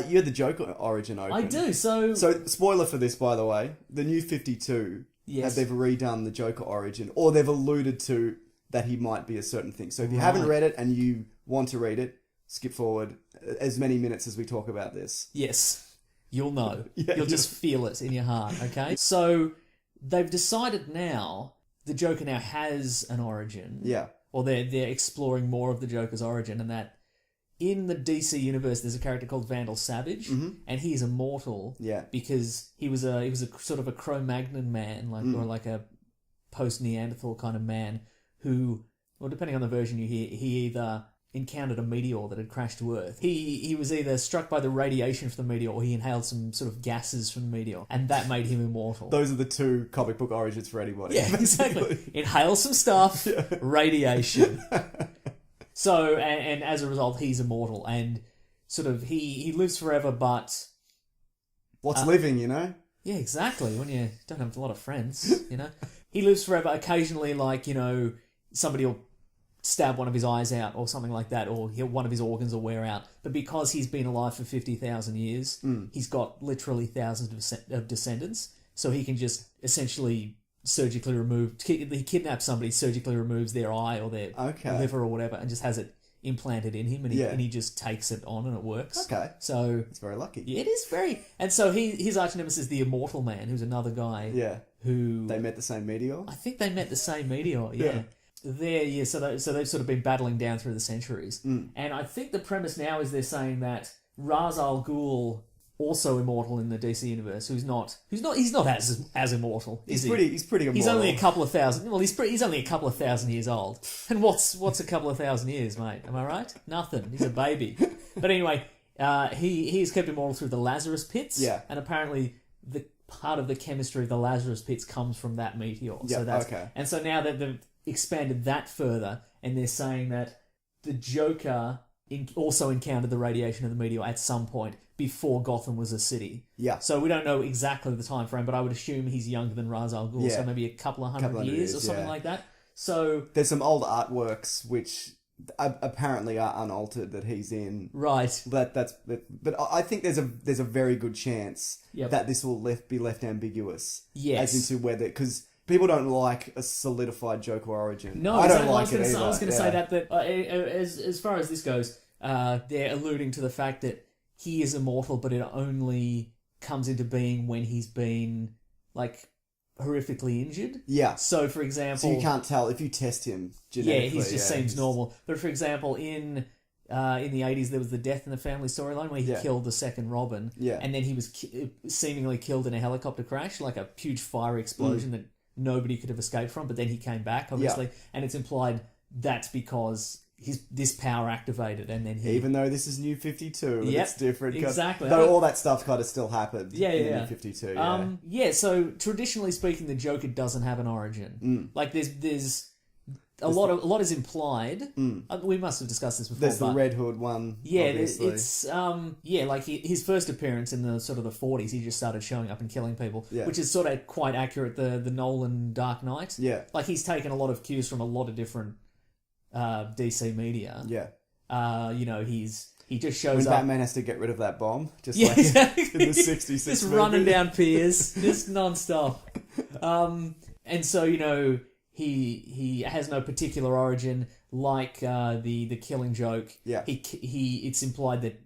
You had the Joker origin open. I do. So spoiler for this, by the way, the New 52. Yes. They've redone the Joker origin, or they've alluded to that he might be a certain thing. So if you haven't read it and you want to read it, skip forward as many minutes as we talk about this. Yes, you'll know. Yeah, you'll just feel it in your heart, okay? So they've decided now the Joker now has an origin. Yeah. Or they're exploring more of the Joker's origin, and that in the DC universe there's a character called Vandal Savage, and he's immortal because he was a sort of a Cro-Magnon man, or like a post-Neanderthal kind of man who, well, depending on the version you hear, he either encountered a meteor that had crashed to Earth. He was either struck by the radiation from the meteor or he inhaled some sort of gases from the meteor, and that made him immortal. Those are the two comic book origins for anybody. Yeah, exactly. Inhale some stuff, radiation. So, and as a result, he's immortal, and sort of he lives forever, but... What's living, you know? Yeah, exactly, when you don't have a lot of friends, you know? He lives forever. Occasionally, like, you know, somebody will stab one of his eyes out or something like that, or one of his organs will wear out. But because he's been alive for 50,000 years, he's got literally thousands of descendants, so he can just essentially surgically remove... He kidnaps somebody, surgically removes their eye or their liver or whatever, and just has it implanted in him, and he just takes it on and it works. Okay. So... It's very lucky. Yeah, it is very... And so his arch nemesis is the Immortal Man, who's another guy who... They met the same meteor? I think they met the same meteor, yeah. So they've sort of been battling down through the centuries. And I think the premise now is they're saying that Ra's al Ghul, also immortal in the DC universe, he's not as immortal, is he? He's pretty immortal. He's only a couple of thousand... Well, he's only a couple of thousand years old. And what's a couple of thousand years, mate? Am I right? Nothing. He's a baby. But anyway, he's kept immortal through the Lazarus Pits. Yeah. And apparently the part of the chemistry of the Lazarus Pits comes from that meteor. Yeah, so that's, okay. And so now that they've expanded that further, and they're saying that the Joker also encountered the radiation of the meteor at some point before Gotham was a city. Yeah. So we don't know exactly the time frame, but I would assume he's younger than Ra's al Ghul, so maybe a couple of hundred years or something like that. So there's some old artworks which apparently are unaltered that he's in. Right. But I think there's a very good chance that this will be left ambiguous. Yes. As into whether, because people don't like a solidified Joker origin. No, I don't like it either. I was going to say that as far as this goes, they're alluding to the fact that he is immortal, but it only comes into being when he's been, like, horrifically injured. Yeah. So, for example... So you can't tell if you test him genetically. Yeah, he just seems normal. But, for example, in the 80s, there was the Death in the Family storyline where he killed the second Robin. Yeah. And then he was seemingly killed in a helicopter crash, like a huge fiery explosion that nobody could have escaped from, but then he came back, obviously. Yeah. And it's implied that's because... this power activated, and then even though this is New 52, it's different. Exactly. Though all that stuff kind of still happened. In New 52. So traditionally speaking, the Joker doesn't have an origin. Like there's a lot is implied. We must have discussed this before. There's the Red Hood one. Yeah, obviously. it's like his first appearance in the sort of the 40s, he just started showing up and killing people, which is sort of quite accurate. The Nolan Dark Knight. Yeah, like he's taken a lot of cues from a lot of different DC media. Yeah. He just shows when up. Batman has to get rid of that bomb, just like in the 66 just movie. Running down piers, just non-stop. And so, he has no particular origin, like the Killing Joke. Yeah. It's implied that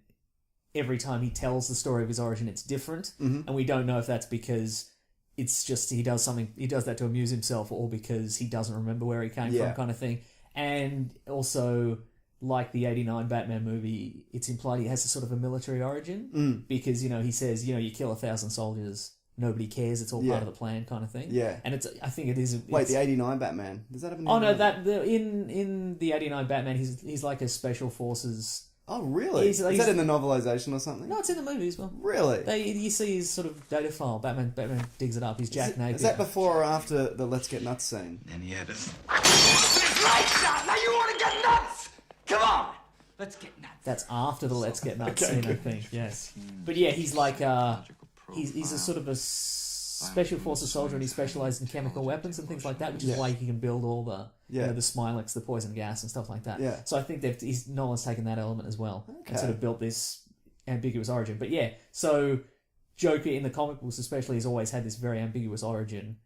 every time he tells the story of his origin, it's different, and we don't know if that's because it's just he does that to amuse himself, or because he doesn't remember where he came from, kind of thing. And also, like the 89 Batman movie, it's implied he has a sort of a military origin, because, he says, you kill 1,000 soldiers, nobody cares, it's all part of the plan kind of thing. Yeah. And I think it is... Wait, the 89 Batman? Does that have a name? Oh, no, in the 89 Batman, he's like a special forces... Oh, really? Is that in the novelization or something? No, it's in the movie as well. Really? You see his sort of data file. Batman digs it up. He's Jack Napier. Is that before or after the Let's Get Nuts scene? And he had us. Right shot! Now you want to get nuts? Come on! Let's get nuts. That's after the Let's Get Nuts scene, I think. Yes. But yeah, he's like... he's a sort of a special forces soldier, and he specializes in chemical weapons and things like that, which is why he can build all the the Smilex, the poison gas and stuff like that. Yeah. So I think Nolan's taken that element as well and sort of built this ambiguous origin. But yeah, so Joker in the comic books especially has always had this very ambiguous origin,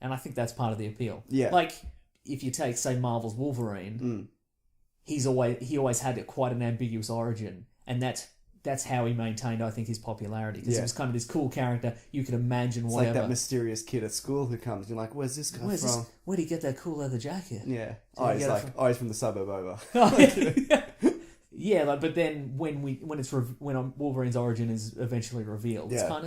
and I think that's part of the appeal. Yeah. Like, if you take, say, Marvel's Wolverine, he always had quite an ambiguous origin, and that's how he maintained, I think, his popularity, because he was kind of this cool character. You could imagine It's whatever. like that mysterious kid at school who comes. You're like, where's this guy from? Where'd he get that cool leather jacket? Yeah. Did he He's get it like, from- he's from the suburb over. Yeah, like, but then when Wolverine's origin is eventually revealed, it's Yeah. kind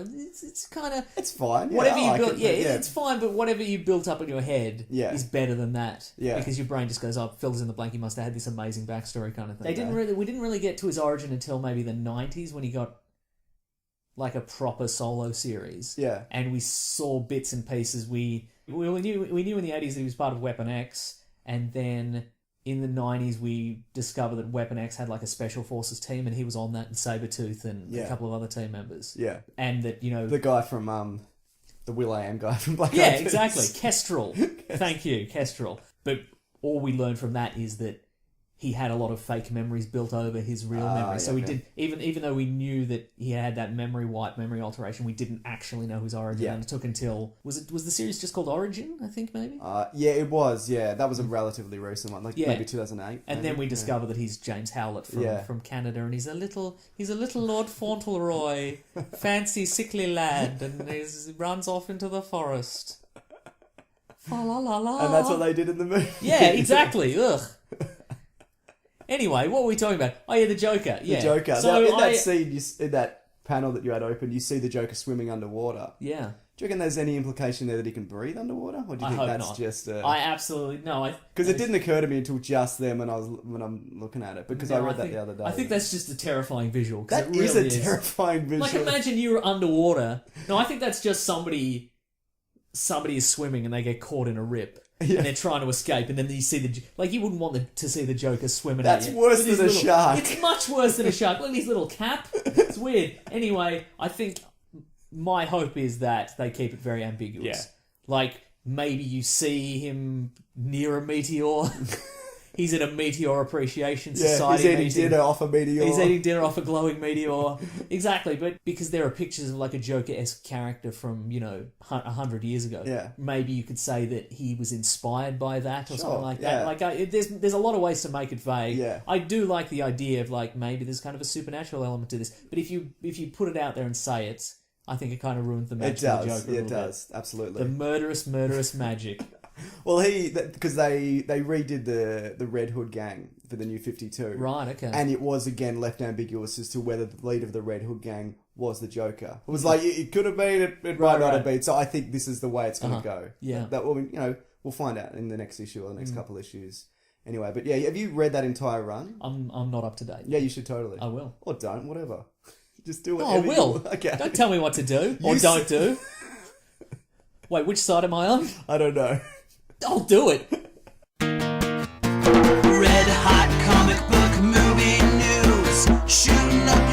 of It's fine. Yeah, whatever I you like built. it, Yeah, but it's fine, but whatever you built up in your head Yeah. is better than that. Yeah. Because your brain just goes, "Oh, fills in the blank. He must have had this amazing backstory," kind of thing. Okay. We didn't really get to his origin until maybe the 90s, when he got like a proper solo series. Yeah. And we saw bits and pieces. We knew in the 80s that he was part of Weapon X, and then in the 90s we discovered that Weapon X had like a special forces team, and he was on that, and Sabretooth and a couple of other team members. Yeah. And that, you know, The guy from the Will.i.am guy from Black yeah, Eyed Peas. exactly, Kestrel. Thank you, Kestrel. But all we learned from that is that he had a lot of fake memories built over his real memories. So we okay. did, even though we knew that he had that memory alteration, we didn't actually know his origin. Yeah. And it took until was the series just called Origin? I think maybe. Yeah, it was. Yeah, that was a relatively recent one, like Yeah. maybe 2008. And then we discover that he's James Howlett from Canada, and he's a little Lord Fauntleroy, fancy sickly lad, and he runs off into the forest. Fa la la la. And that's what they did in the movie. Yeah, exactly. Ugh. Anyway, what were we talking about? Oh yeah, the Joker. Yeah, The Joker. So Now, in that scene, in that panel that you had open, you see the Joker swimming underwater. yeah. Do you reckon there's any implication there that he can breathe underwater, or do you I think hope that's not. just? I absolutely no. Because it didn't occur to me until just then when I'm looking at it, because I read that the other day. I think that's just a terrifying visual. 'Cause That it is really a terrifying visual. Like, imagine you're underwater. No, I think that's just somebody is swimming and they get caught in a rip. Yeah. And they're trying to escape, and then you see you wouldn't want to see the Joker swimming That's at you. worse with his than a shark. It's much worse than a shark. Look at his little cap. It's weird. Anyway, I think my hope is that they keep it very ambiguous. Yeah. Like, maybe you see him near a meteor. He's at a meteor appreciation society. he's eating meeting. dinner off a meteor. He's eating dinner off a glowing meteor. Exactly, but because there are pictures of like a Joker-esque character from, 100 years ago. Yeah. Maybe you could say that he was inspired by that or something like yeah. that. Like, there's a lot of ways to make it vague. Yeah. I do like the idea of like maybe there's kind of a supernatural element to this, but if you put it out there and say it, I think it kind of ruins the It magic of the does. Joker. a It little does. Absolutely. bit. The murderous magic. Well, because they redid the Red Hood gang for the new 52. Right, okay. And it was again left ambiguous as to whether the leader of the Red Hood gang was the Joker. It was like it could have been, it might not have been. So I think this is the way it's going to go. Yeah. We'll find out in the next issue or the next couple issues. Anyway, but yeah, have you read that entire run? I'm not up to date. Yeah, you should totally. I will. Or don't, whatever. Just do Oh, whatever. I will. Okay. Don't tell me what to do or You don't do. Wait, which side am I on? I don't know. I'll do it. Red hot comic book movie news, shooting up